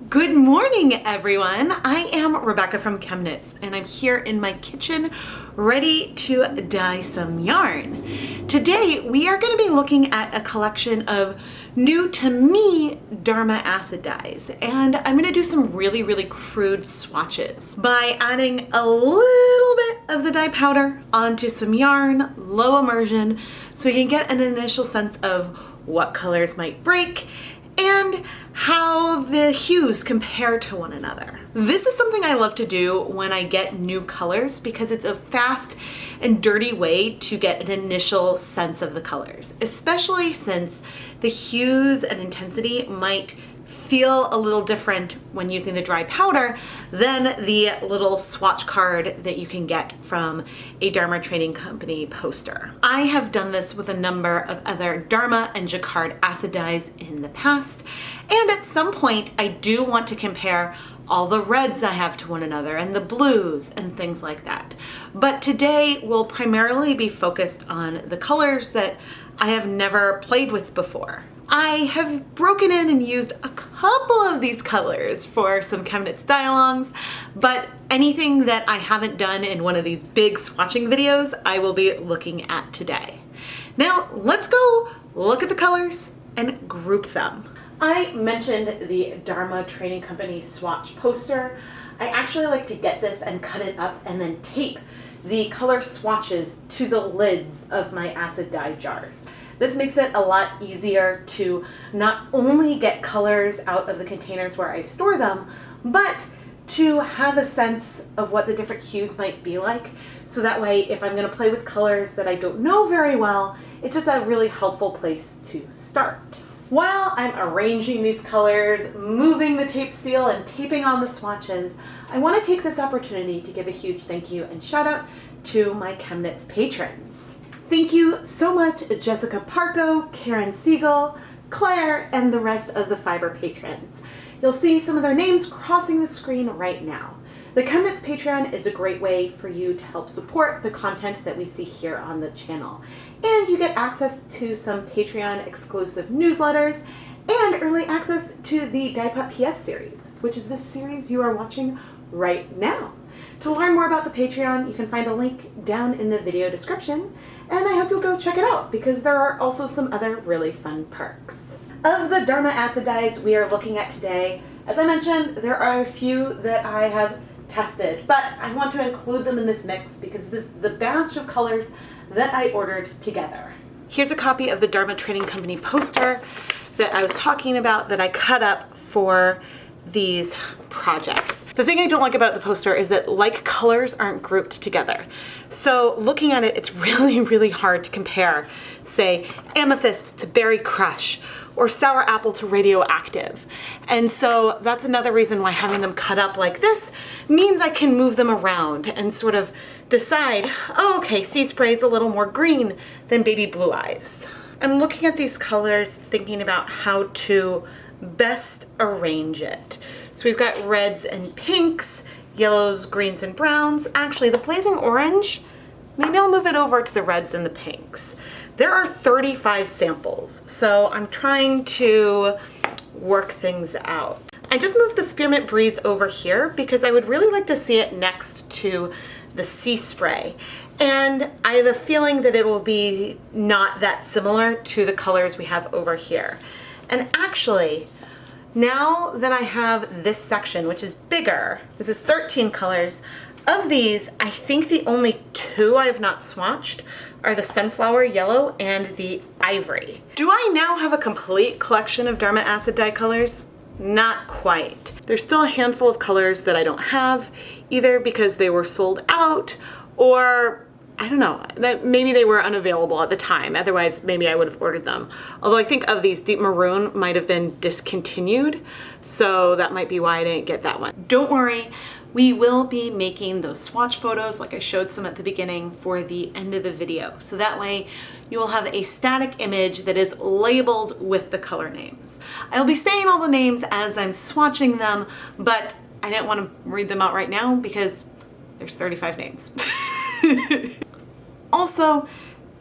Good morning, everyone. I am Rebecca from ChemKnits, and I'm here in my kitchen ready to dye some yarn. Today, we are going to be looking at a collection of new to me Dharma acid dyes, and I'm going to do some really crude swatches by adding a little bit of the dye powder onto some yarn, low immersion, so you can get an initial sense of what colors might break and how the hues compare to one another. This is something I love to do when I get new colors because it's a fast and dirty way to get an initial sense of the colors, especially since the hues and intensity might feel a little different when using the dry powder than the little swatch card that you can get from a Dharma trading company poster. I have done this with a number of other Dharma and Jacquard acid dyes in the past, and at some point I do want to compare all the reds I have to one another and the blues and things like that. But today we'll primarily be focused on the colors that I have never played with before. I have broken in and used a couple of these colors for some ChemKnits dye-alongs, but anything that I haven't done in one of these big swatching videos, I will be looking at today. Now, let's go look at the colors and group them. I mentioned the Dharma Trading Company swatch poster. I actually like to get this and cut it up and then tape the color swatches to the lids of my acid dye jars. This makes it a lot easier to not only get colors out of the containers where I store them, but to have a sense of what the different hues might be like. So that way, if I'm going to play with colors that I don't know very well, it's just a really helpful place to start. While I'm arranging these colors, moving the tape seal, and taping on the swatches, I want to take this opportunity to give a huge thank you and shout out to my ChemKnits patrons. Thank you so much, Jessica Parco, Karen Siegel, Claire, and the rest of the Fiber patrons. You'll see some of their names crossing the screen right now. The ChemKnits Patreon is a great way for you to help support the content that we see here on the channel. And you get access to some Patreon exclusive newsletters and early access to the Dyepot PS series, which is this series you are watching right now. To learn more about the Patreon, you can find a link down in the video description, and I hope you'll go check it out because there are also some other really fun perks. Of the Dharma acid dyes we are looking at today, as I mentioned, there are a few that I have tested, but I want to include them in this mix because this is the batch of colors that I ordered together. Here's a copy of the Dharma Trading Company poster that I was talking about that I cut up for these projects. The thing I don't like about the poster is that like colors aren't grouped together. So looking at it, it's really hard to compare, say, amethyst to berry crush or sour apple to radioactive. And so that's another reason why having them cut up like this means I can move them around and sort of decide, oh, okay, sea spray is a little more green than baby blue eyes. I'm looking at these colors thinking about how to best arrange it. So we've got reds and pinks, yellows, greens, and browns. Actually, the blazing orange, maybe I'll move it over to the reds and the pinks. There are 35 samples, so I'm trying to work things out. I just moved the Spearmint Breeze over here because I would really like to see it next to the Sea Spray. And I have a feeling that it will be not that similar to the colors we have over here. And actually, now that I have this section, which is bigger, this is 13 colors, of these, I think the only two I have not swatched are the Sunflower Yellow and the Ivory. Do I now have a complete collection of Dharma acid dye colors? Not quite. There's still a handful of colors that I don't have, either because they were sold out or I don't know, that maybe they were unavailable at the time. Otherwise, maybe I would have ordered them. Although I think of these, Deep Maroon might have been discontinued, so that might be why I didn't get that one. Don't worry, we will be making those swatch photos like I showed some at the beginning for the end of the video. So that way you will have a static image that is labeled with the color names. I'll be saying all the names as I'm swatching them, but I didn't want to read them out right now because there's 35 names. Also,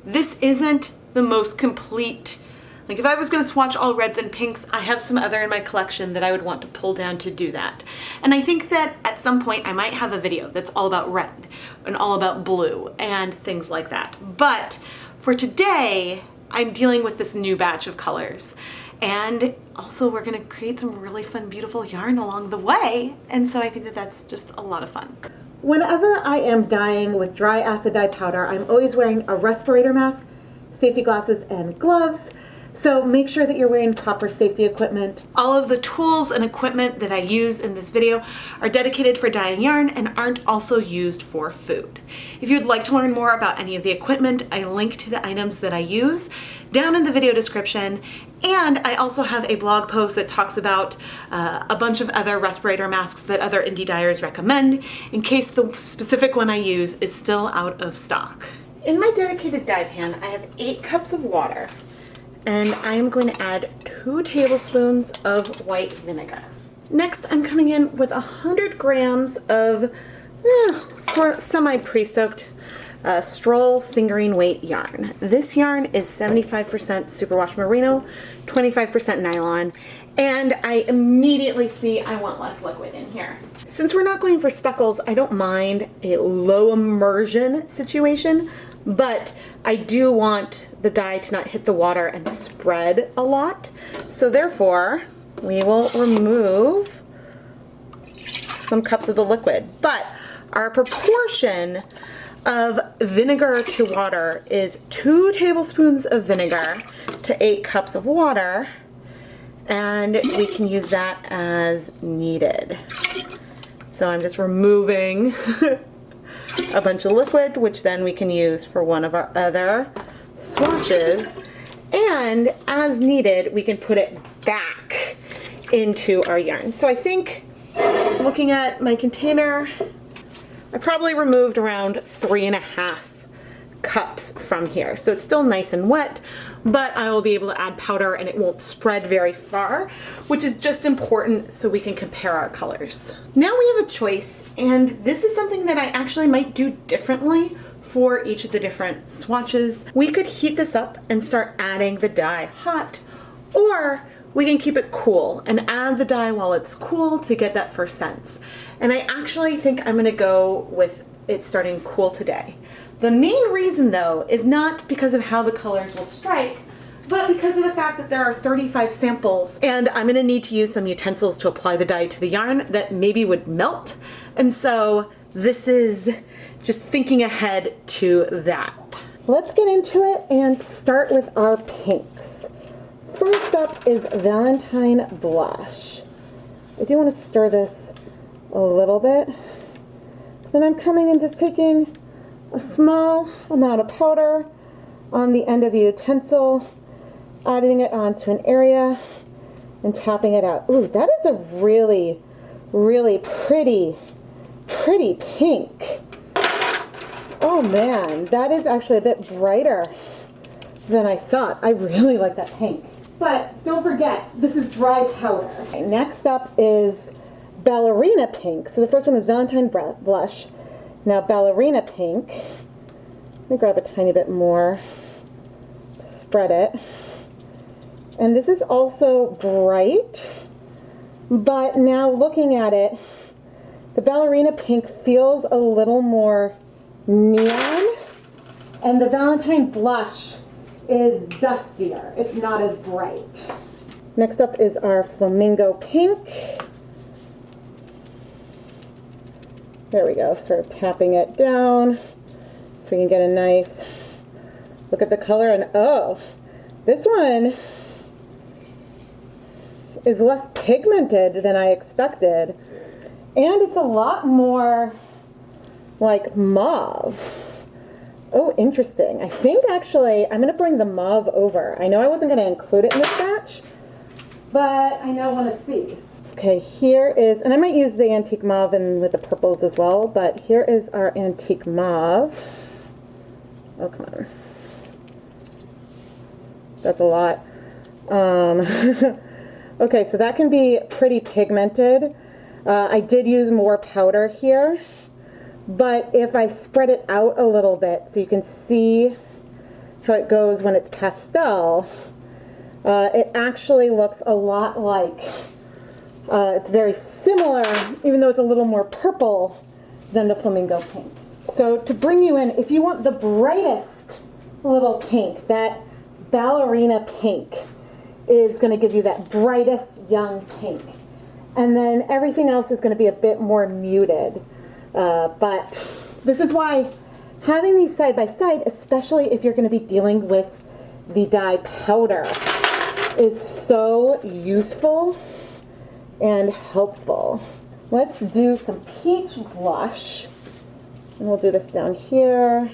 this isn't the most complete Like if I was gonna swatch all reds and pinks, I have some other in my collection that I would want to pull down to do that. And I think that at some point I might have a video that's all about red and all about blue and things like that. But for today, I'm dealing with this new batch of colors. And also we're gonna create some really fun, beautiful yarn along the way. And so I think that that's just a lot of fun. Whenever I am dyeing with dry acid dye powder, I'm always wearing a respirator mask, safety glasses, and gloves. So make sure that you're wearing proper safety equipment. All of the tools and equipment that I use in this video are dedicated for dyeing yarn and aren't also used for food. If you'd like to learn more about any of the equipment, I link to the items that I use down in the video description. And I also have a blog post that talks about a bunch of other respirator masks that other indie dyers recommend in case the specific one I use is still out of stock. In my dedicated dye pan, I have 8 cups of water. And I'm going to add 2 tablespoons of white vinegar. Next, I'm coming in with 100 grams of sort of semi-pre-soaked Stroll fingering weight yarn. This yarn is 75% superwash merino, 25% nylon, and I immediately see I want less liquid in here. Since we're not going for speckles, I don't mind a low immersion situation, but I do want the dye to not hit the water and spread a lot. So therefore, we will remove some cups of the liquid. But our proportion of vinegar to water is 2 tablespoons of vinegar to 8 cups of water, and we can use that as needed. So I'm just removing a bunch of liquid, which then we can use for one of our other swatches, and as needed we can put it back into our yarn. So I think, looking at my container, I probably removed around 3.5 cups from here. So it's still nice and wet, but I will be able to add powder and it won't spread very far, which is just important so we can compare our colors. Now we have a choice, and this is something that I actually might do differently for each of the different swatches. We could heat this up and start adding the dye hot, or we can keep it cool and add the dye while it's cool to get that first sense. And I actually think I'm gonna go with it starting cool today. The main reason though is not because of how the colors will strike, but because of the fact that there are 35 samples and I'm gonna need to use some utensils to apply the dye to the yarn that maybe would melt. And so this is just thinking ahead to that. Let's get into it and start with our pinks. First up is Valentine Blush. I do want to stir this a little bit. Then I'm coming and just taking a small amount of powder on the end of a utensil, adding it onto an area and tapping it out. Ooh, that is a really, really pretty pink. Oh man, that is actually a bit brighter than I thought. I really like that pink. But don't forget, this is dry powder. Okay, next up is Ballerina Pink. So the first one was Valentine Blush. Now Ballerina Pink. Let me grab a tiny bit more, spread it. And this is also bright, but now looking at it, the Ballerina Pink feels a little more neon, and the Valentine Blush is dustier. It's not as bright. Next up is our Flamingo Pink. There we go, sort of tapping it down so we can get a nice look at the color. And oh, this one is less pigmented than I expected, and it's a lot more like mauve. Oh, interesting. I think actually I'm going to bring the mauve over. I know I wasn't going to include it in this batch, but I now want to see. Okay, here is, and I might use the antique mauve and with the purples as well, but here is our antique mauve. Oh, come on. That's a lot. Okay, so that can be pretty pigmented. I did use more powder here, but if I spread it out a little bit so you can see how it goes when it's pastel, It actually looks a lot like, it's very similar, even though it's a little more purple than the flamingo pink. So to bring you in, if you want the brightest little pink, that ballerina pink is going to give you that brightest young pink. And then everything else is going to be a bit more muted. But this is why having these side by side, especially if you're going to be dealing with the dye powder, is so useful and helpful. Let's do some peach blush. And we'll do this down here.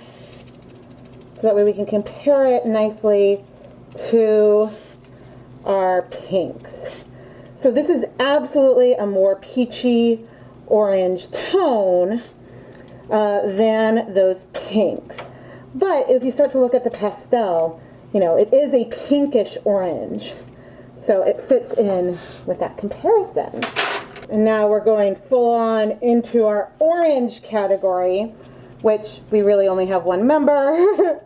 So that way we can compare it nicely to our pinks. So this is absolutely a more peachy orange tone than those pinks. But if you start to look at the pastel, you know, it is a pinkish orange. So it fits in with that comparison. And now we're going full on into our orange category, which we really only have one member.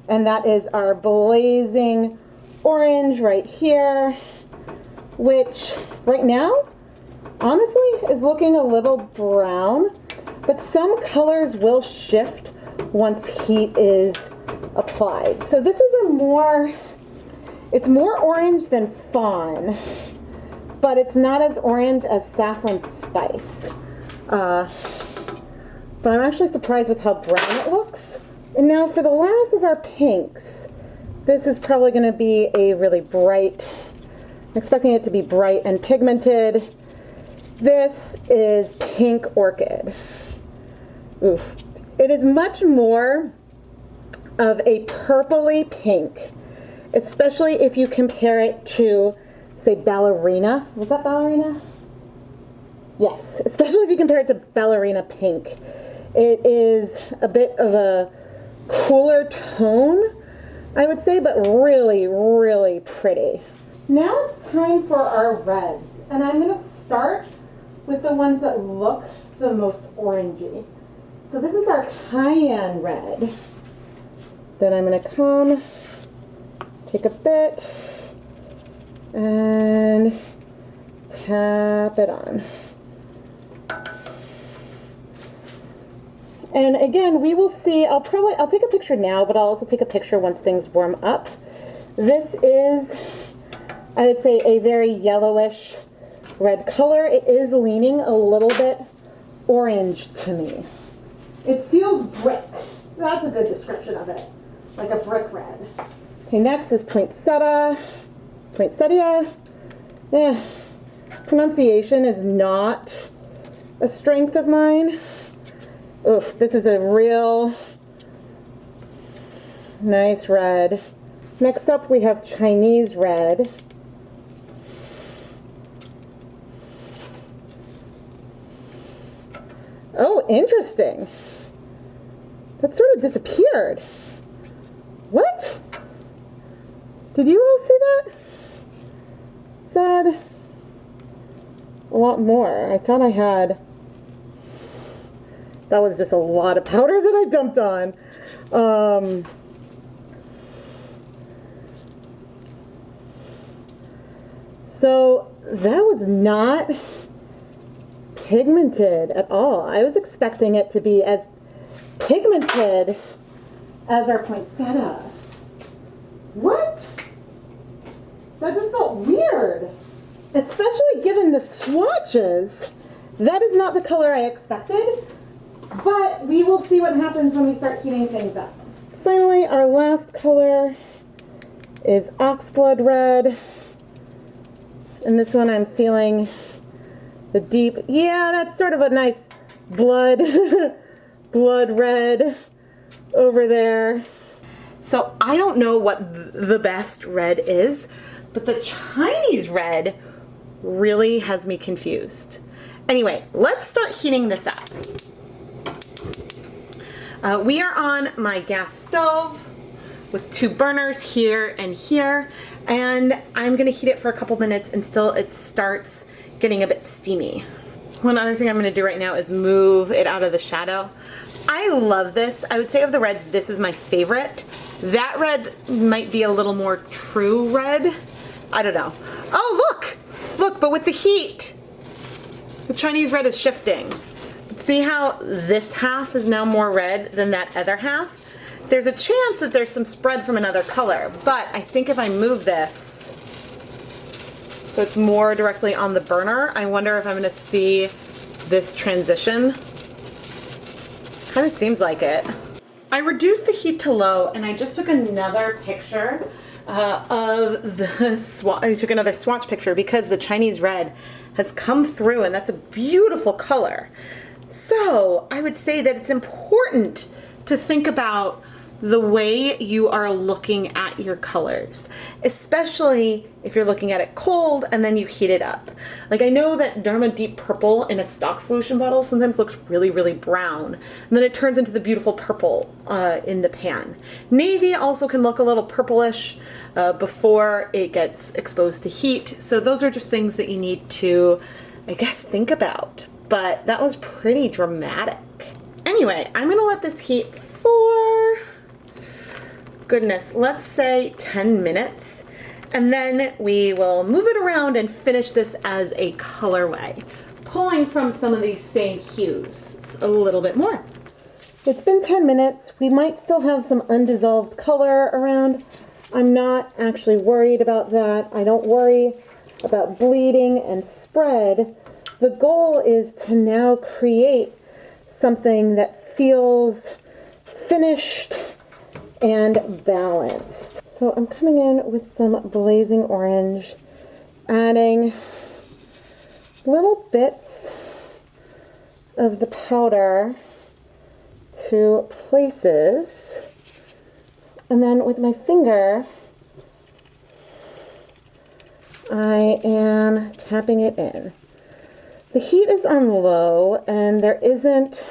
And that is our blazing orange right here, which right now, honestly, is looking a little brown, but some colors will shift once heat is applied. So this is it's more orange than fawn, but it's not as orange as saffron spice. But I'm actually surprised with how brown it looks. And now for the last of our pinks, this is probably going to be a really bright, I'm expecting it to be bright and pigmented. This is Pink Orchid. Oof. It is much more of a purpley pink, especially if you compare it to, say, Ballerina. Was that Ballerina? Yes, especially if you compare it to Ballerina Pink. It is a bit of a cooler tone, I would say, but really, really pretty. Now it's time for our reds, and I'm going to start with the ones that look the most orangey. So this is our cayenne red. Then I'm going to come, take a bit, and tap it on. And again, we will see, I'll take a picture now, but I'll also take a picture once things warm up. This is, I would say, a very yellowish red color. It is leaning a little bit orange to me. It feels brick. That's a good description of it. Like a brick red. Okay, next is poinsettia. Pronunciation is not a strength of mine. Oof, this is a real nice red. Next up we have Chinese red. Oh, interesting. That sort of disappeared. What? Did you all see that? Said a lot more. I thought I had. That was just a lot of powder that I dumped on. So that was not pigmented at all. I was expecting it to be as pigmented as our poinsettia. What? That just felt weird. Especially given the swatches. That is not the color I expected. But we will see what happens when we start heating things up. Finally, our last color is oxblood red. And this one I'm feeling the deep, yeah, that's sort of a nice blood, blood red over there. So I don't know what the best red is, but the Chinese red really has me confused. Anyway, let's start heating this up. We are on my gas stove with 2 burners here and here, and I'm gonna heat it for a couple minutes until it starts getting a bit steamy. One other thing I'm gonna do right now is move it out of the shadow. I love this. I would say of the reds, this is my favorite. That red might be a little more true red I don't know. Oh, look, but with the heat, the Chinese red is shifting. See how this half is now more red than that other half? There's a chance that there's some spread from another color, but I think if I move this so it's more directly on the burner, I wonder if I'm gonna see this transition. Kind of seems like it. I reduced the heat to low and I just took another picture of the swatch. I took another swatch picture because the Chinese red has come through and that's a beautiful color. So I would say that it's important to think about the way you are looking at your colors, especially if you're looking at it cold and then you heat it up. Like I know that Dharma Deep Purple in a stock solution bottle sometimes looks really, really brown, and then it turns into the beautiful purple in the pan. Navy also can look a little purplish before it gets exposed to heat. So those are just things that you need to, I guess, think about. But that was pretty dramatic. Anyway, I'm gonna let this heat for, goodness, let's say 10 minutes. And then we will move it around and finish this as a colorway, pulling from some of these same hues a little bit more. It's been 10 minutes. We might still have some undissolved color around. I'm not actually worried about that. I don't worry about bleeding and spread. The goal is to now create something that feels finished and balanced. So I'm coming in with some blazing orange, adding little bits of the powder to places, and then with my finger I am tapping it in. The heat is on low and there isn't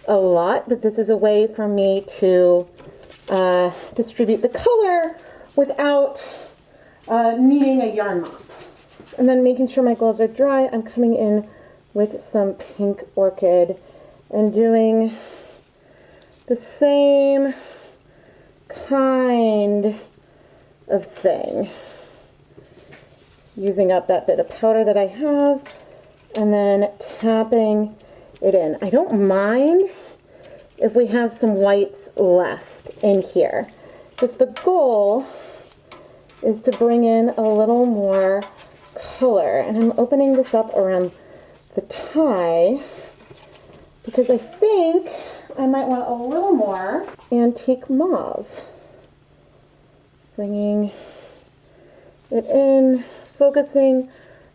a lot, but this is a way for me to distribute the color without needing a yarn mop. And then making sure my gloves are dry, I'm coming in with some pink orchid and doing the same kind of thing. Using up that bit of powder that I have and then tapping it in. I don't mind if we have some whites left in here. Just the goal is to bring in a little more color. And I'm opening this up around the tie because I think I might want a little more antique mauve. Bringing it in, focusing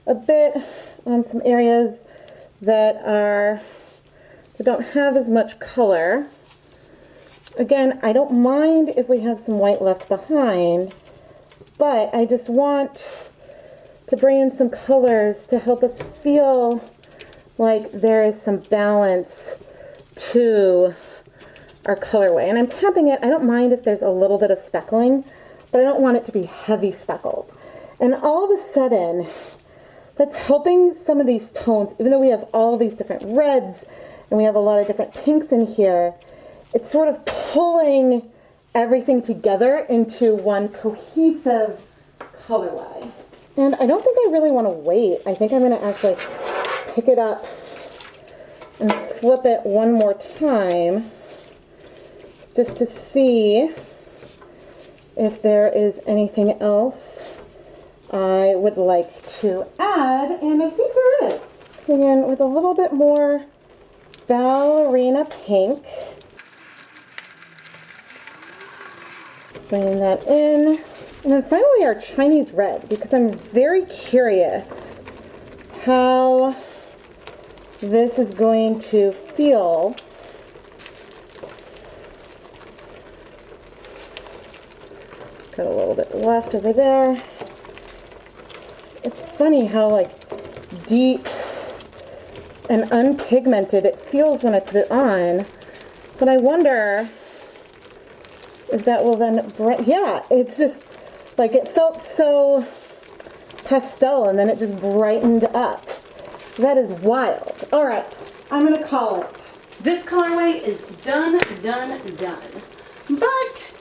a bit on some areas that don't have as much color. Again, I don't mind if we have some white left behind, but I just want to bring in some colors to help us feel like there is some balance to our colorway. And I'm tapping it. I don't mind if there's a little bit of speckling, but I don't want it to be heavy speckled. And all of a sudden, that's helping some of these tones, even though we have all these different reds and we have a lot of different pinks in here, it's sort of pulling everything together into one cohesive colorway. And I don't think I really want to wait. I think I'm going to actually pick it up and flip it one more time just to see if there is anything else I would like to add, and I think there is. Coming in with a little bit more ballerina pink. Bringing that in. And then finally our Chinese red, because I'm very curious how this is going to feel. Got a little bit left over there. It's funny how like deep and unpigmented it feels when I put it on, but I wonder if that will then yeah, it's just like it felt so pastel and then it just brightened up. That is wild. All right, I'm gonna call it. This colorway is done. But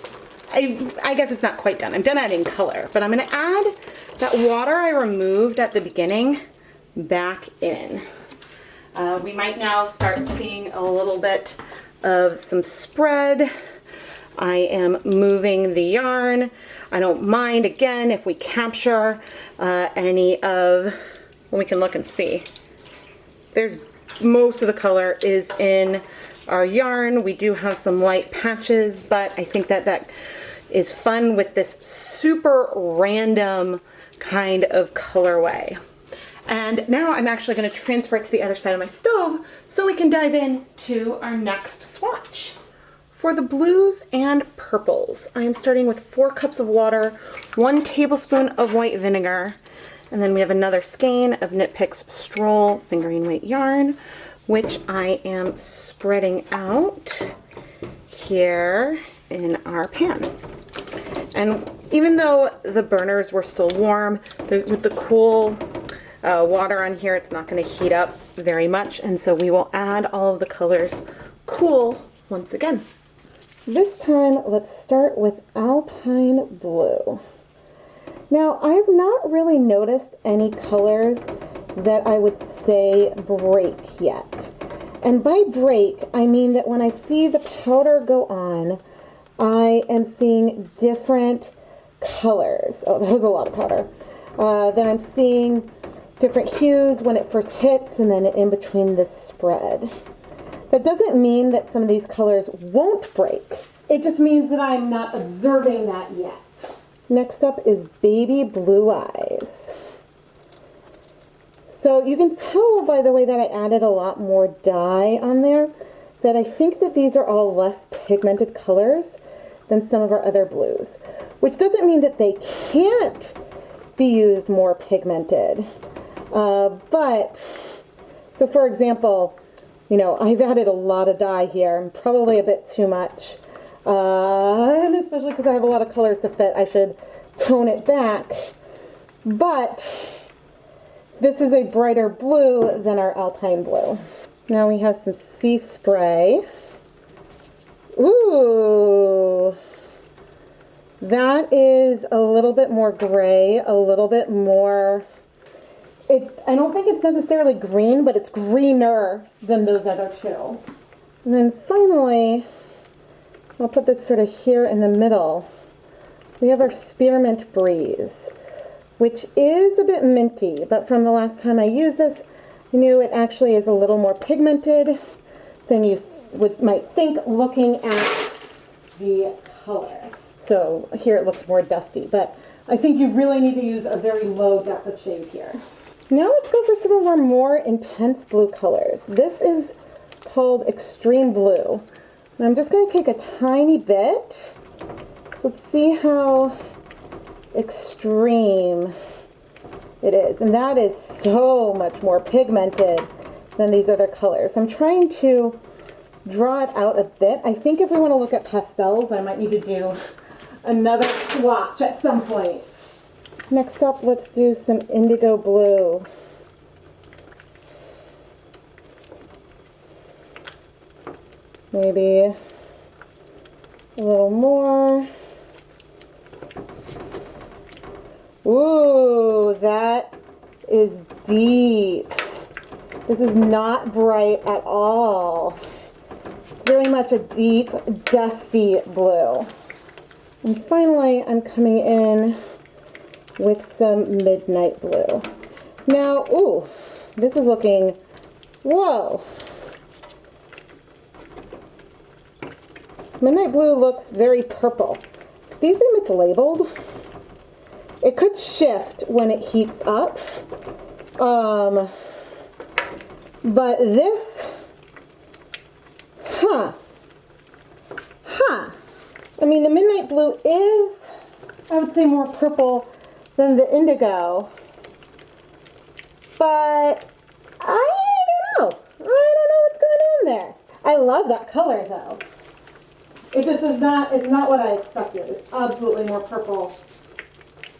I guess it's not quite done. I'm done adding color, but I'm gonna add that water I removed at the beginning back in. We might now start seeing a little bit of some spread. I am moving the yarn. I don't mind, again, if we capture any of, well, we can look and see. There's most of the color is in our yarn. We do have some light patches, but I think that that is fun with this super random kind of colorway. And now I'm actually going to transfer it to the other side of my stove so we can dive in to our next swatch. For the blues and purples, I am starting with 4 cups of water, 1 tablespoon of white vinegar, and then we have another skein of Knit Picks Stroll fingering weight yarn, which I am spreading out here in our pan. And even though the burners were still warm, with the cool water on here, it's not going to heat up very much, and so we will add all of the colors cool once again. This time, let's start with Alpine Blue. Now, I've not really noticed any colors that I would say break yet. And by break, I mean that when I see the powder go on, I am seeing different colors. Oh, that was a lot of powder. Then I'm seeing different hues when it first hits and then in between the spread. That doesn't mean that some of these colors won't break. It just means that I'm not observing that yet. Next up is Baby Blue Eyes. So you can tell by the way that I added a lot more dye on there that I think that these are all less pigmented colors than some of our other blues, which doesn't mean that they can't be used more pigmented. But, so for example, you know, I've added a lot of dye here, and probably a bit too much. And especially because I have a lot of colors to fit, I should tone it back. But this is a brighter blue than our Alpine Blue. Now we have some Sea Spray. Ooh, that is a little bit more gray, a little bit more, I don't think it's necessarily green, but it's greener than those other two. And then finally, I'll put this sort of here in the middle. We have our Spearmint Breeze, which is a bit minty, but from the last time I used this, I knew it actually is a little more pigmented than you might think looking at the color. So here it looks more dusty, but I think you really need to use a very low depth of shade here. Now let's go for some of our more intense blue colors. This is called Extreme Blue. And I'm just going to take a tiny bit. So let's see how extreme it is. And that is so much more pigmented than these other colors. I'm trying to draw it out a bit. I think if we want to look at pastels, I might need to do another swatch at some point. Next up, let's do some Indigo Blue. Maybe a little more. Ooh, that is deep. This is not bright at all. It's very much a deep, dusty blue. And finally, I'm coming in with some Midnight Blue. Now, ooh, this is looking, whoa. Midnight Blue looks very purple. Could these be mislabeled? It could shift when it heats up. But this, I mean, the Midnight Blue is, I would say, more purple than the indigo, but I don't know. I don't know what's going on there. I love that color though. It just is not, it's not what I expected. It's absolutely more purple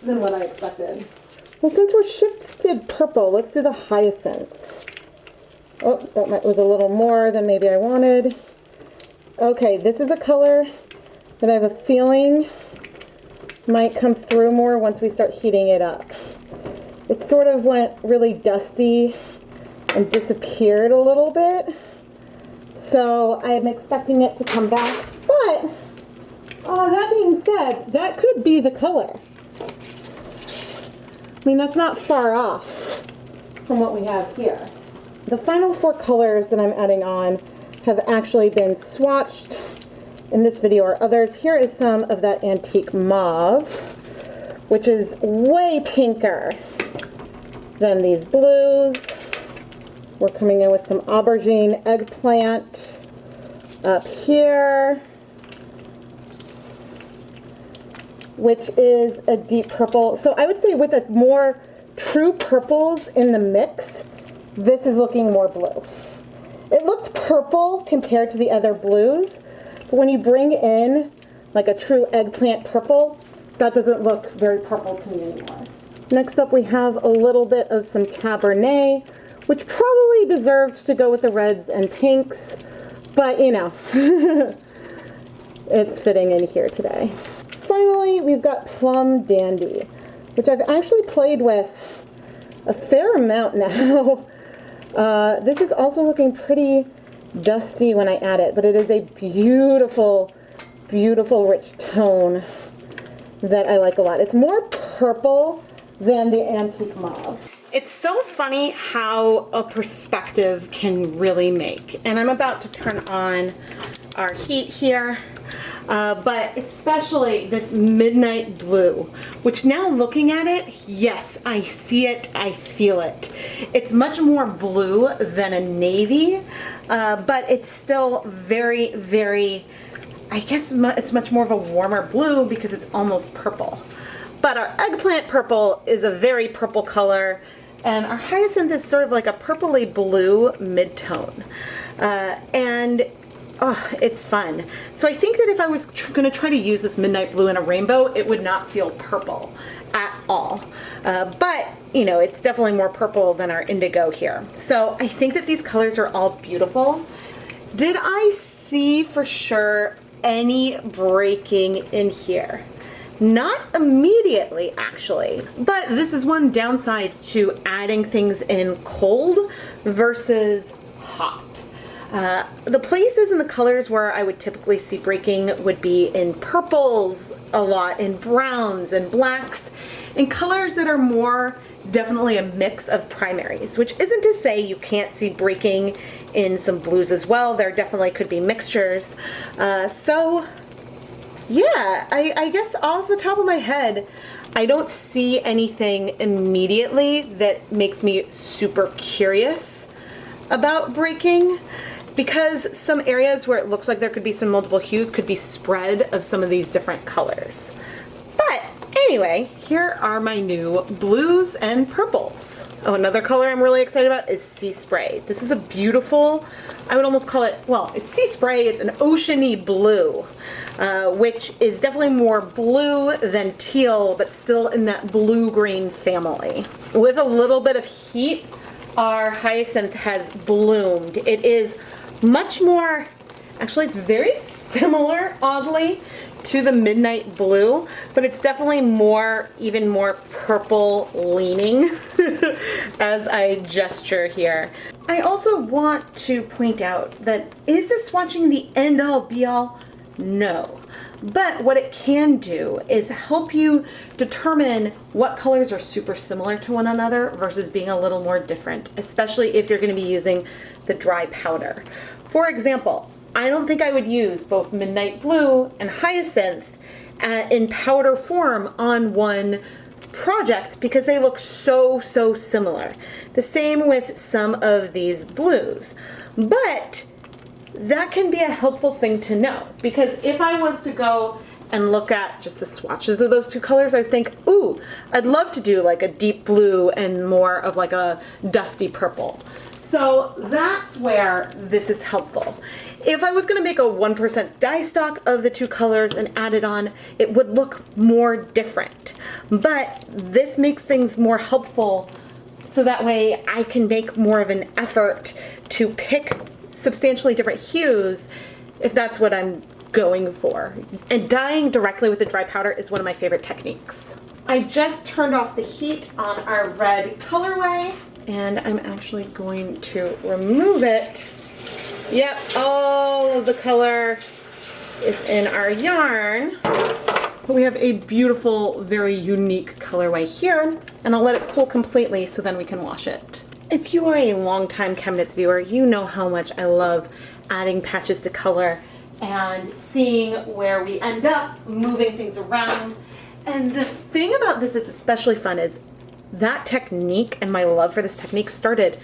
than what I expected. Well, since we're shifted purple, let's do the Hyacinth. Oh, that was a little more than maybe I wanted. Okay, this is a color that I have a feeling might come through more once we start heating it up. It sort of went really dusty and disappeared a little bit. So I'm expecting it to come back. But, that being said, that could be the color. I mean, that's not far off from what we have here. The final 4 colors that I'm adding on have actually been swatched in this video or others. Here is some of that antique mauve, which is way pinker than these blues. We're coming in with some aubergine eggplant up here, which is a deep purple. So I would say with a more true purples in the mix, this is looking more blue. It looked purple compared to the other blues, but when you bring in like a true eggplant purple, that doesn't look very purple to me anymore. Next up we have a little bit of some Cabernet, which probably deserved to go with the reds and pinks, but you know, it's fitting in here today. Finally, we've got Plum Dandy, which I've actually played with a fair amount now. This is also looking pretty dusty when I add it, but it is a beautiful, beautiful rich tone that I like a lot. It's more purple than the antique mauve. It's so funny how a perspective can really make. And I'm about to turn on our heat here. But especially this midnight blue, which now looking at it, yes, I see it, I feel it. It's much more blue than a navy, but it's still very, very, I guess it's much more of a warmer blue because it's almost purple. But our eggplant purple is a very purple color, and our hyacinth is sort of like a purpley blue mid-tone. Oh, it's fun. So I think that if I was going to try to use this midnight blue in a rainbow, it would not feel purple at all. But, you know, it's definitely more purple than our indigo here. So I think that these colors are all beautiful. Did I see for sure any breaking in here? Not immediately, actually. But this is one downside to adding things in cold versus hot. The places and the colors where I would typically see breaking would be in purples a lot, in browns and blacks, and colors that are more definitely a mix of primaries, which isn't to say you can't see breaking in some blues as well. There definitely could be mixtures. So yeah, I guess off the top of my head, I don't see anything immediately that makes me super curious about breaking. Because some areas where it looks like there could be some multiple hues could be spread of some of these different colors. But anyway, here are my new blues and purples. Oh, another color I'm really excited about is Sea Spray. This is a beautiful, I would almost call it, well, it's Sea Spray, it's an oceany blue, which is definitely more blue than teal, but still in that blue-green family. With a little bit of heat, our hyacinth has bloomed. It is much more, actually it's very similar, oddly, to the midnight blue, but it's definitely more, even more purple leaning as I gesture here. I also want to point out that, is this swatching the end all be all? No. But what it can do is help you determine what colors are super similar to one another versus being a little more different, especially if you're going to be using the dry powder. For example, I don't think I would use both midnight blue and hyacinth in powder form on one project because they look so similar. The same with some of these blues. But that can be a helpful thing to know, because if I was to go and look at just the swatches of those two colors, I'd think, ooh, I'd love to do like a deep blue and more of like a dusty purple. So that's where this is helpful. If I was going to make a 1% dye stock of the two colors and add it on, it would look more different. But this makes things more helpful, so that way I can make more of an effort to pick substantially different hues if that's what I'm going for. And dyeing directly with the dry powder is one of my favorite techniques. I just turned off the heat on our red colorway, and I'm actually going to remove it. Yep, all of the color is in our yarn. But we have a beautiful, very unique colorway here, and I'll let it cool completely so then we can wash it. If you are a longtime ChemKnits viewer, you know how much I love adding patches to color and seeing where we end up, moving things around. And the thing about this is especially fun is that technique, and my love for this technique started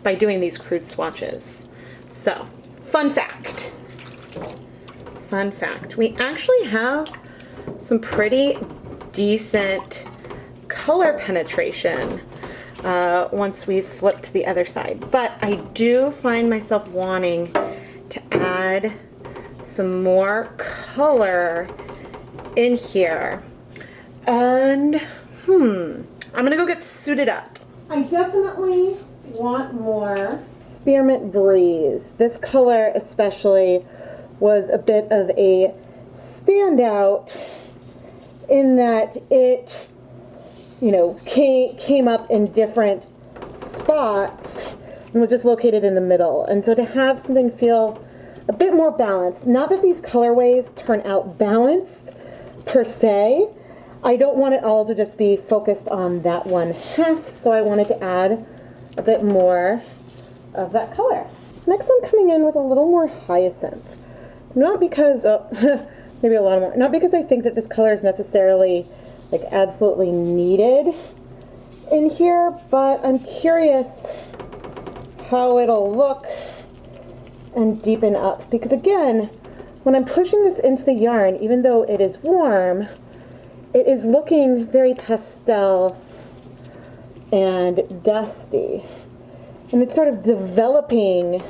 by doing these crude swatches. So, fun fact. Fun fact. We actually have some pretty decent color penetration once we've flipped the other side. But I do find myself wanting to add some more color in here. And, I'm gonna go get suited up. I definitely want more Spearmint Breeze. This color especially was a bit of a standout in that it, came up in different spots and was just located in the middle. And so to have something feel a bit more balanced, not that these colorways turn out balanced per se, I don't want it all to just be focused on that one half, so I wanted to add a bit more of that color. Next I'm coming in with a little more hyacinth. Not because, maybe a lot more, not because I think that this color is necessarily like absolutely needed in here, but I'm curious how it'll look and deepen up. Because again, when I'm pushing this into the yarn, even though it is warm, it is looking very pastel and dusty. And it's sort of developing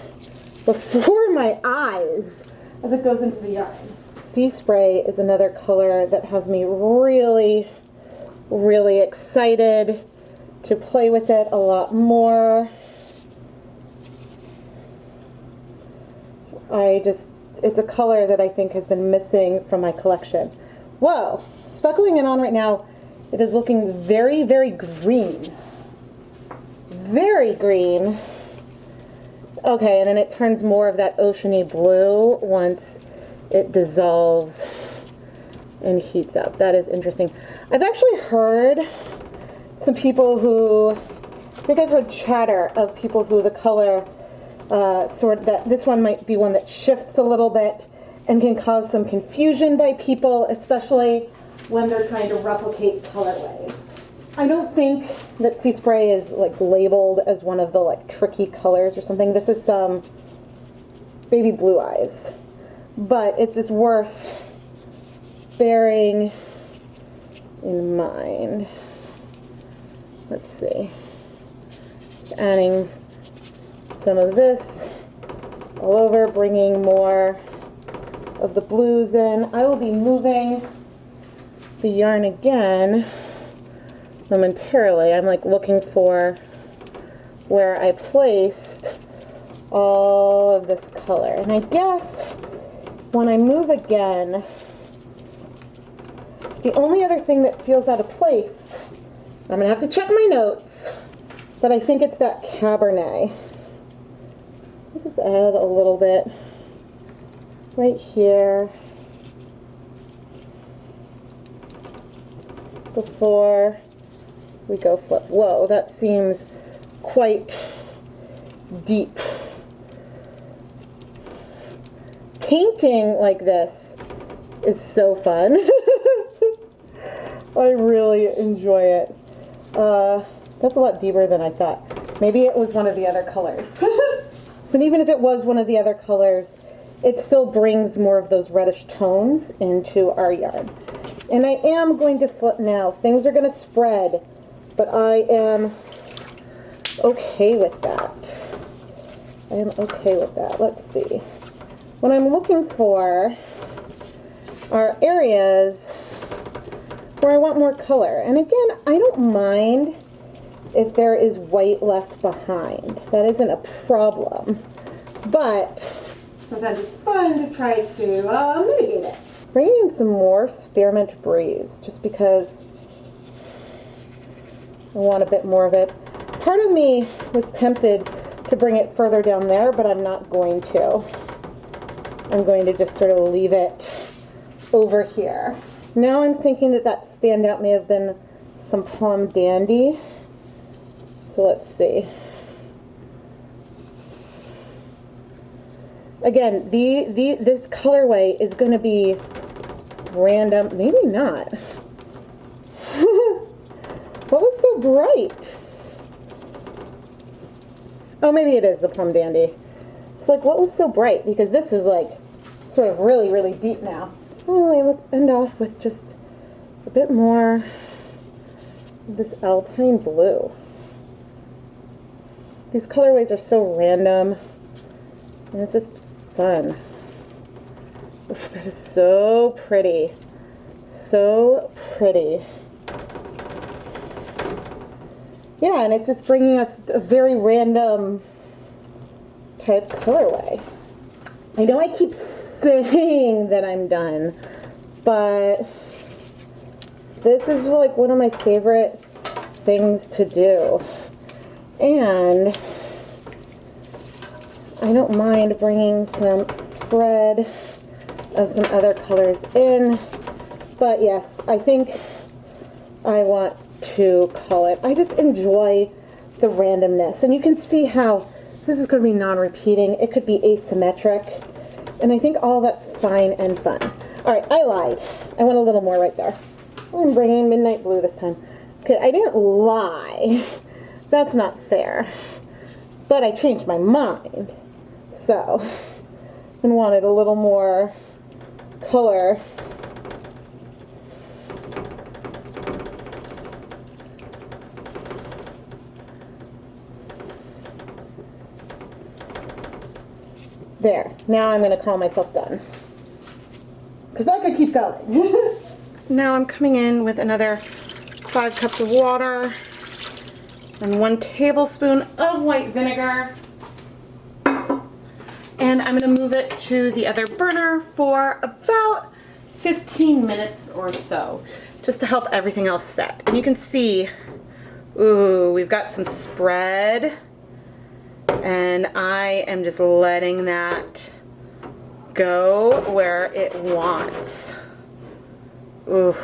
before my eyes as it goes into the yarn. Sea Spray is another color that has me really, really excited to play with it a lot more. It's a color that I think has been missing from my collection. Whoa, speckling it on right now, it is looking very, very green. Very green. Okay, and then it turns more of that oceany blue once it dissolves and heats up. That is interesting. I've actually heard some people who, I think I've heard chatter of people who the color that this one might be one that shifts a little bit and can cause some confusion by people, especially when they're trying to replicate colorways. I don't think that Sea Spray is like labeled as one of the like tricky colors or something. This is some baby blue eyes, but it's just worth bearing in mind. Let's see. Just adding some of this all over, bringing more of the blues in. I will be moving the yarn again momentarily. I'm like looking for where I placed all of this color. And I guess when I move again, the only other thing that feels out of place, I'm gonna have to check my notes, but I think it's that Cabernet. Let's just add a little bit right here before we go flip. Whoa, that seems quite deep. Painting like this is so fun. I really enjoy it. That's a lot deeper than I thought. Maybe it was one of the other colors. But even if it was one of the other colors, it still brings more of those reddish tones into our yarn. And I am going to flip now. Things are going to spread, but I am okay with that. I am okay with that. Let's see. What I'm looking for are areas where I want more color. And again, I don't mind if there is white left behind. That isn't a problem. But sometimes it's fun to try to mitigate it. Bringing in some more spearmint breeze, just because I want a bit more of it. Part of me was tempted to bring it further down there, but I'm not going to. I'm going to just sort of leave it over here. Now I'm thinking that that standout may have been some Plum Dandy. So let's see. Again, this colorway is going to be random. Maybe not. What was so bright? Oh, maybe it is the Plum Dandy. It's like, what was so bright? Because this is like sort of really, really deep now. Anyway, let's end off with just a bit more of this Alpine blue. These colorways are so random, and it's just fun. Oof, that is so pretty. So pretty. Yeah, and it's just bringing us a very random type colorway. I know I keep saying that I'm done, but this is like one of my favorite things to do. And I don't mind bringing some spread of some other colors in, but yes, I think I want to call it. I just enjoy the randomness, and you can see how this is going to be non-repeating. It could be asymmetric, and I think all that's fine and fun. All right, I lied. I want a little more right there. I'm bringing Midnight Blue this time. Okay, I didn't lie. That's not fair. But I changed my mind. So, and wanted a little more color. There. Now I'm going to call myself done. Because I could keep going. Now I'm coming in with another 5 cups of water and 1 tablespoon of white vinegar. And I'm going to move it to the other burner for about 15 minutes or so, just to help everything else set. And you can see, ooh, we've got some spread. And I am just letting that go where it wants. Ooh,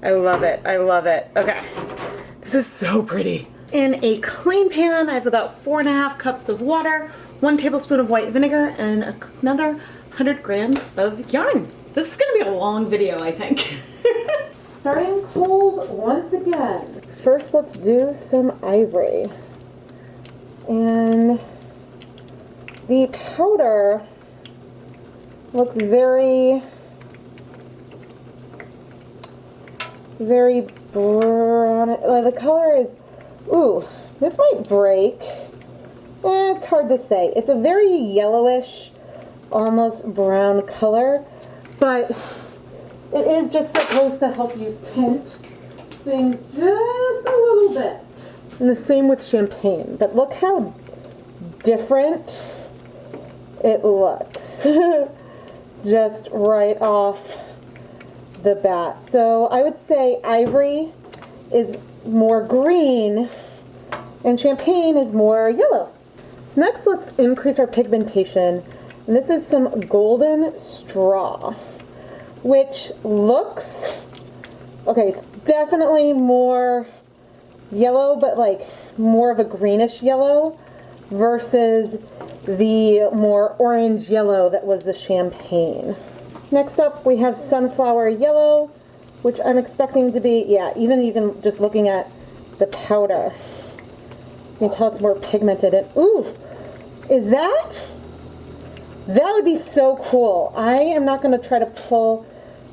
I love it. I love it. Okay, this is so pretty. In a clean pan, I have about 4.5 cups of water, 1 tablespoon of white vinegar, and another 100 grams of yarn. This is gonna be a long video, I think. Starting cold once again. First, let's do some ivory. And the powder looks very, very brown. The color is, ooh, this might break. It's hard to say. It's a very yellowish, almost brown color, but it is just supposed to help you tint things just a little bit. And the same with champagne, but look how different it looks just right off the bat. So I would say ivory is more green and champagne is more yellow. Next, let's increase our pigmentation. And this is some golden straw, which looks, okay, it's definitely more yellow, but like more of a greenish yellow versus the more orange yellow that was the champagne. Next up, we have sunflower yellow, which I'm expecting to be, yeah, even just looking at the powder, you can tell it's more pigmented. And ooh, is that? That would be so cool. I am not going to try to pull,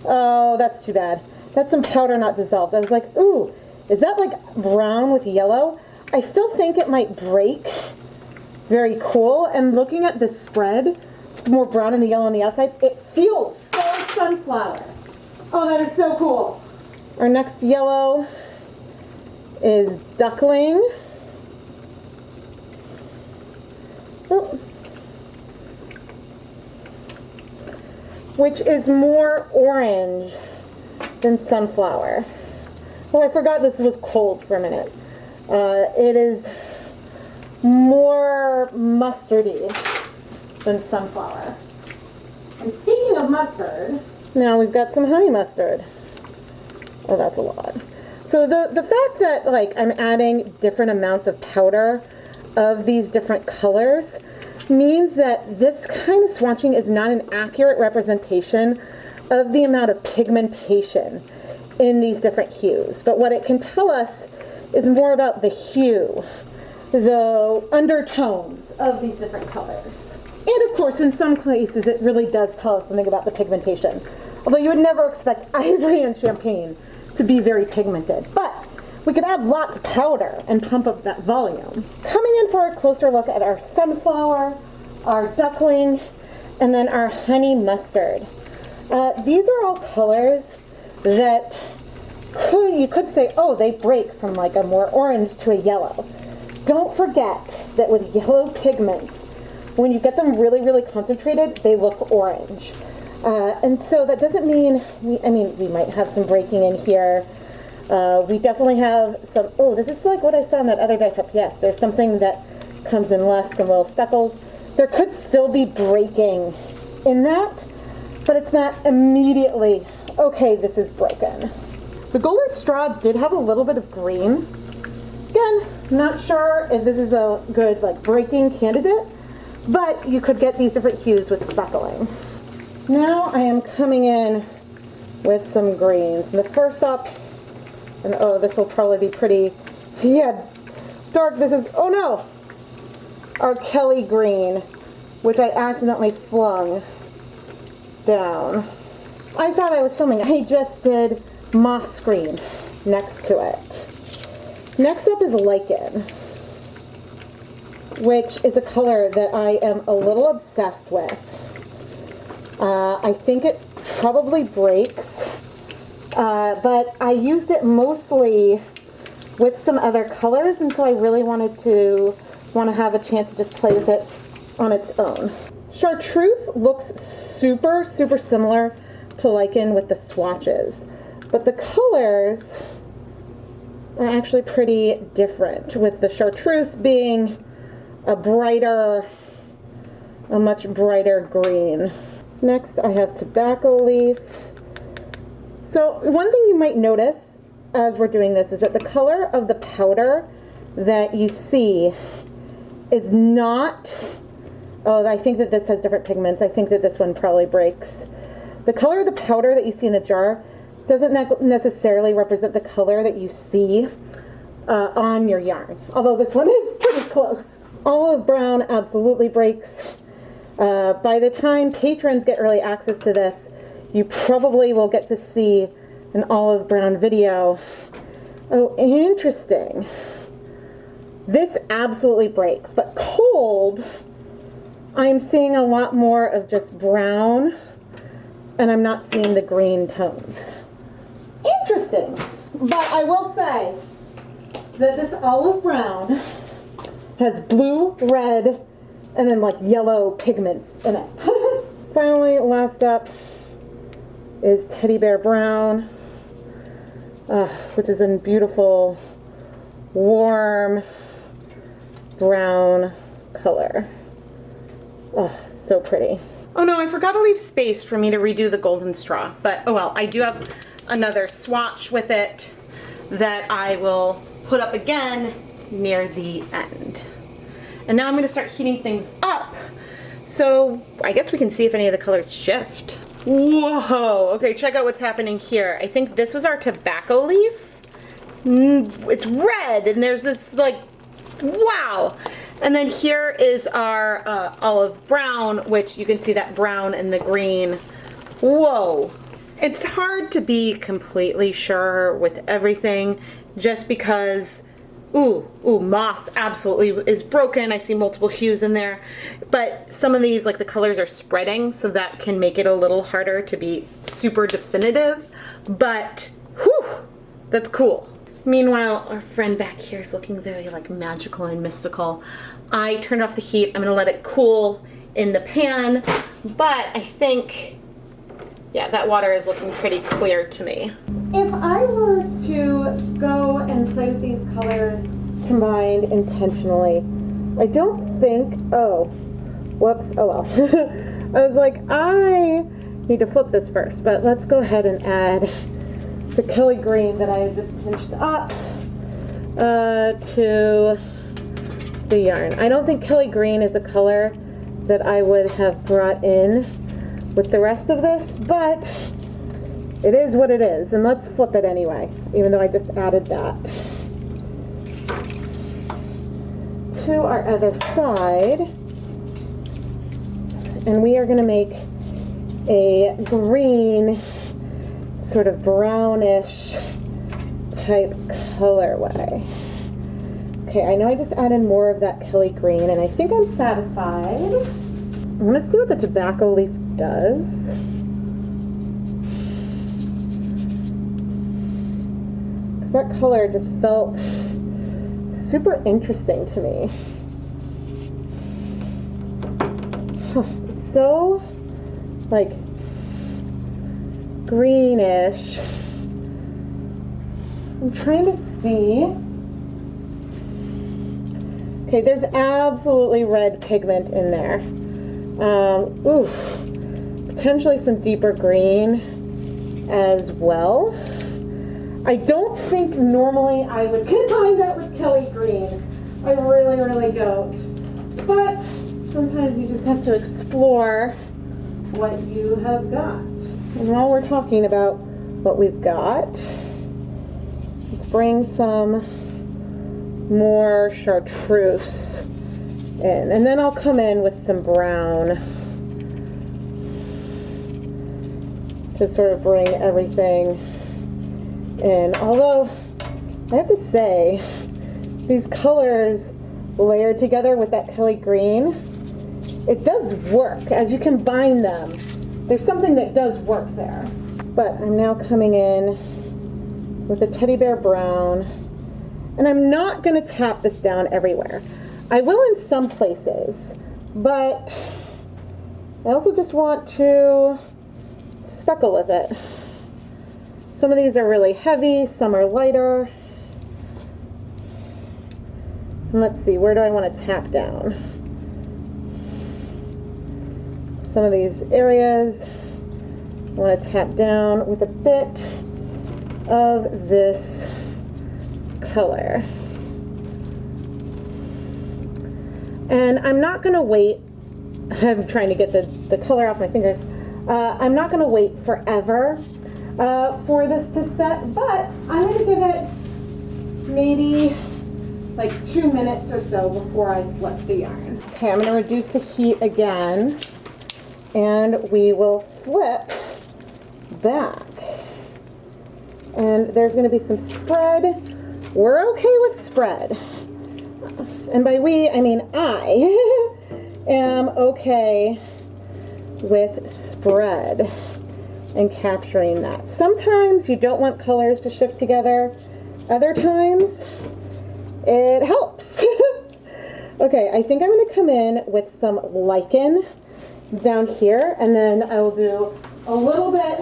oh, that's too bad. That's some powder not dissolved. I was like, ooh, is that like brown with yellow? I still think it might break. Very cool. And looking at the spread, the more brown and the yellow on the outside, it feels so sunflower. Oh, that is so cool. Our next yellow is duckling. Oh. which is more orange than sunflower. Oh, I forgot this was cold for a minute. It is more mustardy than sunflower. And speaking of mustard, now we've got some honey mustard. Oh, that's a lot. So the fact that like I'm adding different amounts of powder of these different colors means that this kind of swatching is not an accurate representation of the amount of pigmentation in these different hues. But what it can tell us is more about the hue, the undertones of these different colors. And of course, in some cases, it really does tell us something about the pigmentation. Although you would never expect ivory and champagne to be very pigmented. But we could add lots of powder and pump up that volume. Coming in for a closer look at our sunflower, our duckling, and then our honey mustard. These are all colors that you could say, oh, they break from like a more orange to a yellow. Don't forget that with yellow pigments, when you get them really, really concentrated, they look orange. And so that doesn't mean, we might have some breaking in here. We definitely have some, oh, this is like what I saw in that other dye cup. Yes, there's something that comes in less, some little speckles. There could still be breaking in that, but it's not immediately, okay, this is broken. The golden straw did have a little bit of green. Again, not sure if this is a good like breaking candidate, but you could get these different hues with speckling. Now I am coming in with some greens. And the first up, and oh, this will probably be pretty, yeah, dark. This is, oh no, our Kelly green, which I accidentally flung down. I thought I was filming. I just did moss green next to it. Next up is lichen, which is a color that I am a little obsessed with. I think it probably breaks, but I used it mostly with some other colors, and so I really want to have a chance to just play with it on its own. Chartreuse looks super, super similar to lichen with the swatches, but the colors are actually pretty different, with the chartreuse being a much brighter green. Next, I have tobacco leaf. So one thing you might notice as we're doing this is that the color of the powder that you see is not, oh, I think that this has different pigments. I think that this one probably breaks. The color of the powder that you see in the jar doesn't necessarily represent the color that you see on your yarn, although this one is pretty close. Olive brown absolutely breaks. By the time patrons get early access to this, you probably will get to see an olive brown video. Oh, interesting. This absolutely breaks, but cold, I'm seeing a lot more of just brown, and I'm not seeing the green tones. Interesting, but I will say that this olive brown has blue, red, and then like yellow pigments in it. Finally, last up is teddy bear brown, which is a beautiful, warm brown color. Oh, so pretty. Oh no, I forgot to leave space for me to redo the golden straw, but oh well, I do have another swatch with it that I will put up again near the end. And now I'm going to start heating things up, so I guess we can see if any of the colors shift. Whoa, okay, check out what's happening here. I think this was our tobacco leaf. It's red, and there's this like, wow. And then here is our olive brown, which you can see that brown and the green. Whoa. It's hard to be completely sure with everything just because, ooh, moss absolutely is broken. I see multiple hues in there. But some of these, like the colors are spreading, so that can make it a little harder to be super definitive. But, whew, that's cool. Meanwhile, our friend back here is looking very like magical and mystical. I turned off the heat. I'm gonna let it cool in the pan, but I think Yeah, that water is looking pretty clear to me. If I were to go and play with these colors combined intentionally, I don't think, oh, whoops, oh well. I was like, I need to flip this first, but let's go ahead and add the Kelly green that I have just pinched up to the yarn. I don't think Kelly green is a color that I would have brought in with the rest of this, but it is what it is, and let's flip it anyway, even though I just added that. To our other side, and we are going to make a green, sort of brownish type colorway. Okay, I know I just added more of that Kelly green, and I think I'm satisfied. I'm going to see what the tobacco leaf does. That color just felt super interesting to me. It's so like greenish. I'm trying to see. Okay, there's absolutely red pigment in there. Potentially some deeper green as well. I don't think normally I would combine that with Kelly green. I really, really don't. But sometimes you just have to explore what you have got. And while we're talking about what we've got, let's bring some more chartreuse in. And then I'll come in with some brown to sort of bring everything in. Although I have to say, these colors layered together with that Kelly green, it does work. As you combine them, there's something that does work there. But I'm now coming in with a teddy bear brown, and I'm not going to tap this down everywhere. I will in some places, but I also just want to speckle with it. Some of these are really heavy, some are lighter. And let's see, where do I want to tap down? Some of these areas I want to tap down with a bit of this color. And I'm not going to wait. I'm trying to get the color off my fingers. I'm not going to wait forever for this to set, but I'm going to give it maybe like 2 minutes or so before I flip the yarn. Okay, I'm going to reduce the heat again, and we will flip back. And there's going to be some spread. We're okay with spread. And by we, I mean I am okay with spread and capturing that. Sometimes you don't want colors to shift together. Other times, it helps. Okay, I think I'm going to come in with some lichen down here, and then I will do a little bit,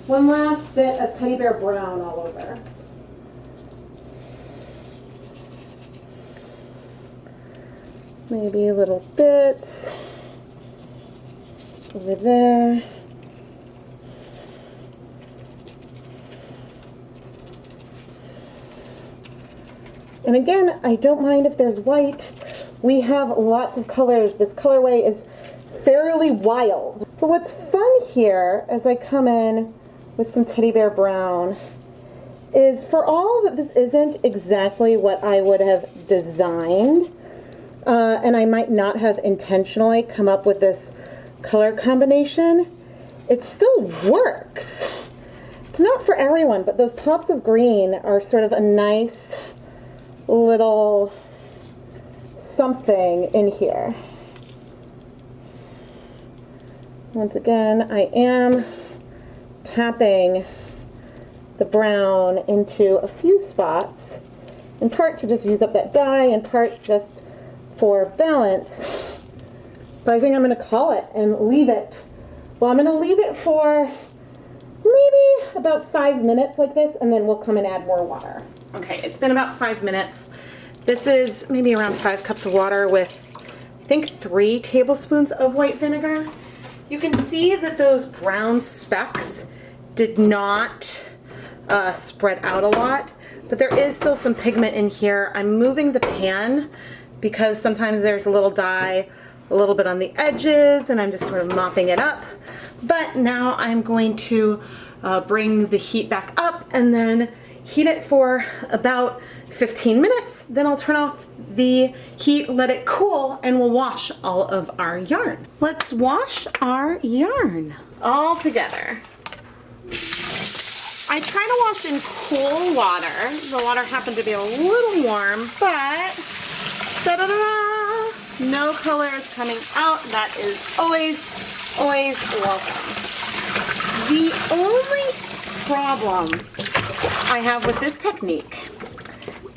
one last bit of teddy bear brown all over. Maybe little bits over there. And again, I don't mind if there's white. We have lots of colors. This colorway is fairly wild. But what's fun here, as I come in with some teddy bear brown, is for all that this isn't exactly what I would have designed, and I might not have intentionally come up with this color combination, it still works. It's not for everyone, but those pops of green are sort of a nice little something in here. Once again, I am tapping the brown into a few spots, in part to just use up that dye, in part just for balance. But I think I'm going to call it and leave it Well, I'm going to leave it for maybe about 5 minutes like this, and then we'll come and add more water. Okay, it's been about 5 minutes. This is maybe around 5 cups of water with, I think, 3 tablespoons of white vinegar. You can see that those brown specks did not spread out a lot, but there is still some pigment in here. I'm moving the pan because sometimes there's a little dye a little bit on the edges, and I'm just sort of mopping it up. But now I'm going to bring the heat back up and then heat it for about 15 minutes. Then I'll turn off the heat, let it cool, and we'll wash all of our yarn. Let's wash our yarn all together. I try to wash in cool water. The water happened to be a little warm, but da-da-da-da, no color is coming out. That is always, always welcome. The only problem I have with this technique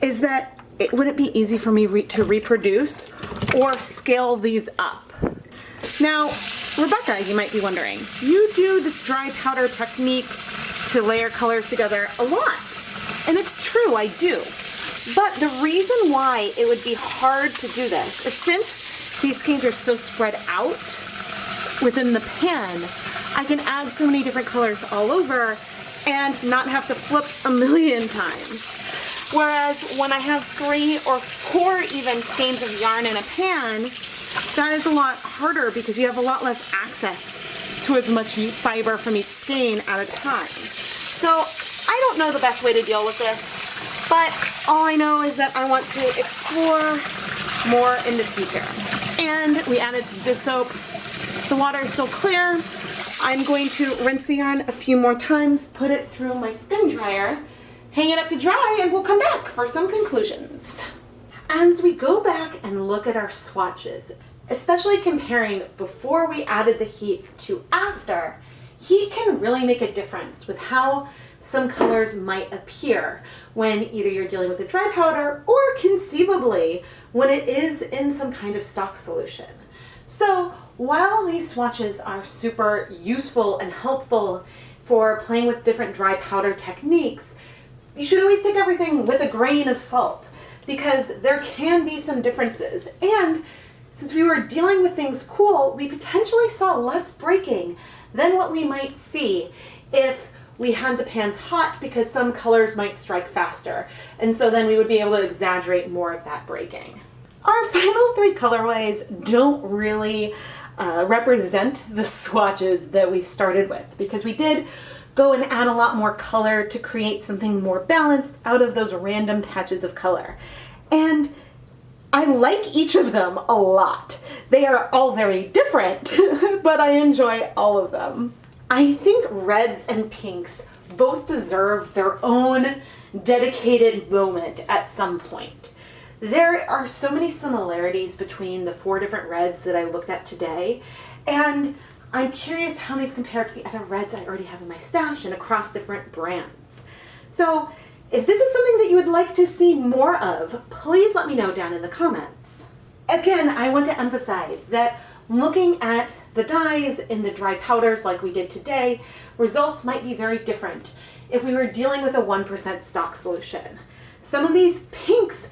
is that it wouldn't be easy for me to reproduce or scale these up. Now, Rebecca, you might be wondering, you do this dry powder technique to layer colors together a lot. And it's true, I do. But the reason why it would be hard to do this is since these skeins are so spread out within the pan, I can add so many different colors all over and not have to flip a million times. Whereas when I have 3 or 4 even skeins of yarn in a pan, that is a lot harder because you have a lot less access to as much fiber from each skein at a time. So I don't know the best way to deal with this, but all I know is that I want to explore more in the future. And we added some dish soap. The water is still clear. I'm going to rinse the yarn a few more times, put it through my spin dryer, hang it up to dry, and we'll come back for some conclusions. As we go back and look at our swatches, especially comparing before we added the heat to after, heat can really make a difference with how some colors might appear when either you're dealing with a dry powder or conceivably when it is in some kind of stock solution. So while these swatches are super useful and helpful for playing with different dry powder techniques, you should always take everything with a grain of salt because there can be some differences. And since we were dealing with things cool, we potentially saw less breaking than what we might see if we had the pans hot because some colors might strike faster. And so then we would be able to exaggerate more of that breaking. Our final 3 colorways don't really represent the swatches that we started with because we did go and add a lot more color to create something more balanced out of those random patches of color. And I like each of them a lot. They are all very different, but I enjoy all of them. I think reds and pinks both deserve their own dedicated moment at some point. There are so many similarities between the 4 different reds that I looked at today, and I'm curious how these compare to the other reds I already have in my stash and across different brands. So if this is something that you would like to see more of, please let me know down in the comments. Again, I want to emphasize that looking at the dyes in the dry powders like we did today, results might be very different if we were dealing with a 1% stock solution. Some of these pinks,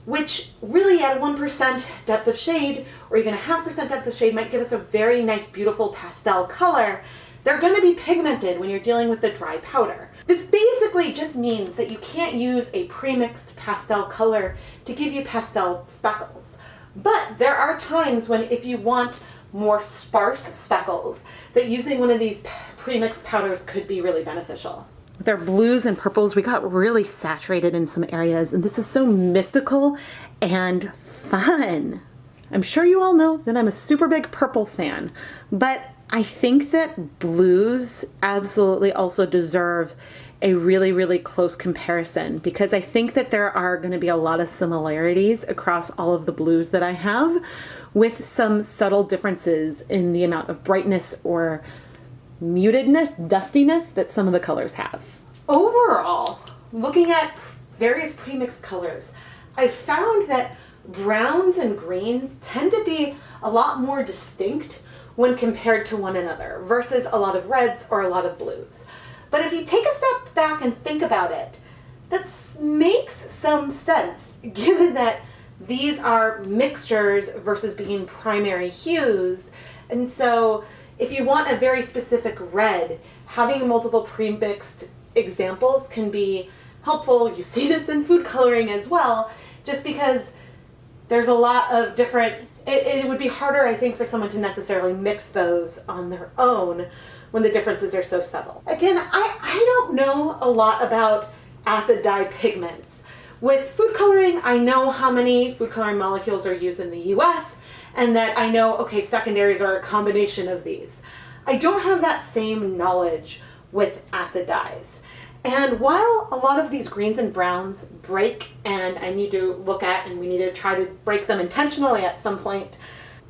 which really at a 1% depth of shade or even a 0.5% depth of shade might give us a very nice, beautiful pastel color, they're going to be pigmented when you're dealing with the dry powder. This basically just means that you can't use a pre-mixed pastel color to give you pastel speckles. But there are times when if you want more sparse speckles, that using one of these pre-mixed powders could be really beneficial. With our blues and purples, we got really saturated in some areas, and this is so mystical and fun. I'm sure you all know that I'm a super big purple fan, but I think that blues absolutely also deserve a really, really close comparison because I think that there are going to be a lot of similarities across all of the blues that I have with some subtle differences in the amount of brightness or mutedness, dustiness that some of the colors have. Overall, looking at various premixed colors, I've found that browns and greens tend to be a lot more distinct when compared to one another versus a lot of reds or a lot of blues. But if you take a step back and think about it, that makes some sense given that these are mixtures versus being primary hues. And so if you want a very specific red, having multiple pre-mixed examples can be helpful. You see this in food coloring as well, just because there's a lot of different, it would be harder, I think, for someone to necessarily mix those on their own when the differences are so subtle. Again, I don't know a lot about acid dye pigments. With food coloring, I know how many food coloring molecules are used in the US, and that I know, okay, secondaries are a combination of these. I don't have that same knowledge with acid dyes. And while a lot of these greens and browns break, and I need to look at, and we need to try to break them intentionally at some point,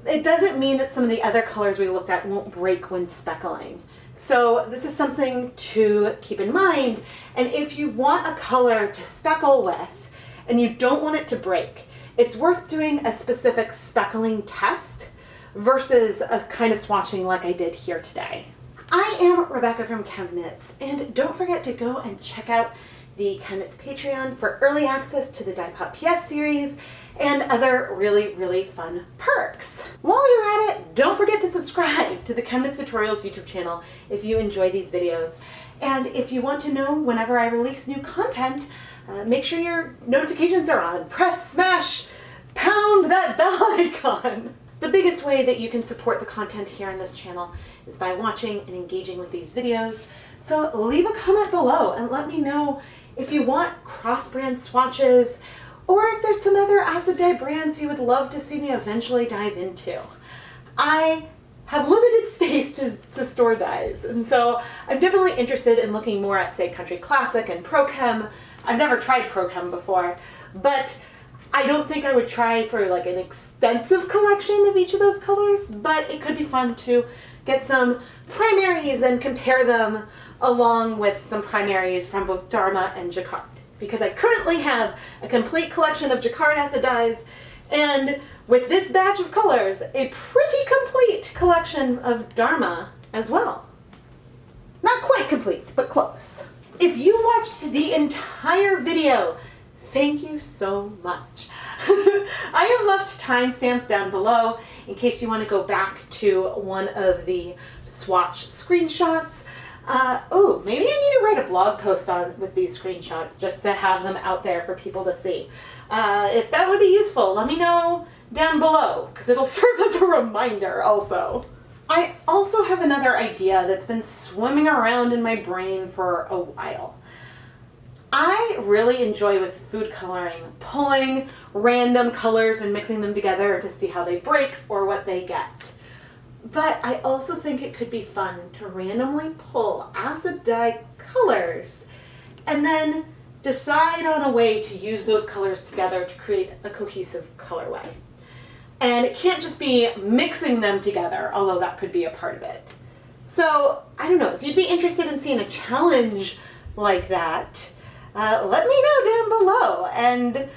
it doesn't mean that some of the other colors we looked at won't break when speckling. So this is something to keep in mind. And if you want a color to speckle with, and you don't want it to break, it's worth doing a specific speckling test versus a kind of swatching like I did here today. I am Rebecca from ChemKnits, and don't forget to go and check out the ChemKnits Patreon for early access to the Dyepot PS series and other really, really fun perks. While you're at it, don't forget to subscribe to the ChemKnits Tutorials YouTube channel if you enjoy these videos. And if you want to know whenever I release new content, make sure your notifications are on. Press, smash, pound that bell icon. The biggest way that you can support the content here on this channel is by watching and engaging with these videos. So leave a comment below and let me know if you want cross-brand swatches, or if there's some other acid dye brands you would love to see me eventually dive into. I have limited space to store dyes, and so I'm definitely interested in looking more at, say, Country Classic and Pro Chem. I've never tried Pro Chem before, but I don't think I would try for like an extensive collection of each of those colors, but it could be fun to get some primaries and compare them along with some primaries from both Dharma and Jacquard, because I currently have a complete collection of Jacquard acid dyes, and with this batch of colors, a pretty complete collection of Dharma as well. Not quite complete, but close. If you watched the entire video, thank you so much. I have left timestamps down below in case you want to go back to one of the swatch screenshots. Oh, maybe I need to write a blog post with these screenshots just to have them out there for people to see. If that would be useful, let me know down below, because it'll serve as a reminder also. I also have another idea that's been swimming around in my brain for a while. I really enjoy with food coloring pulling random colors and mixing them together to see how they break or what they get. But I also think it could be fun to randomly pull acid dye colors and then decide on a way to use those colors together to create a cohesive colorway. And it can't just be mixing them together, although that could be a part of it. So, I don't know, if you'd be interested in seeing a challenge like that, let me know down below. And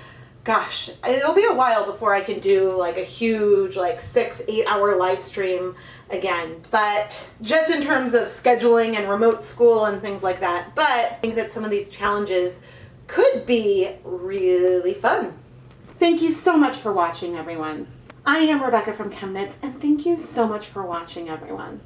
gosh, it'll be a while before I can do like a huge, like 6-8 hour live stream again. But just in terms of scheduling and remote school and things like that. But I think that some of these challenges could be really fun. Thank you so much for watching, everyone. I am Rebecca from ChemKnits, and thank you so much for watching, everyone.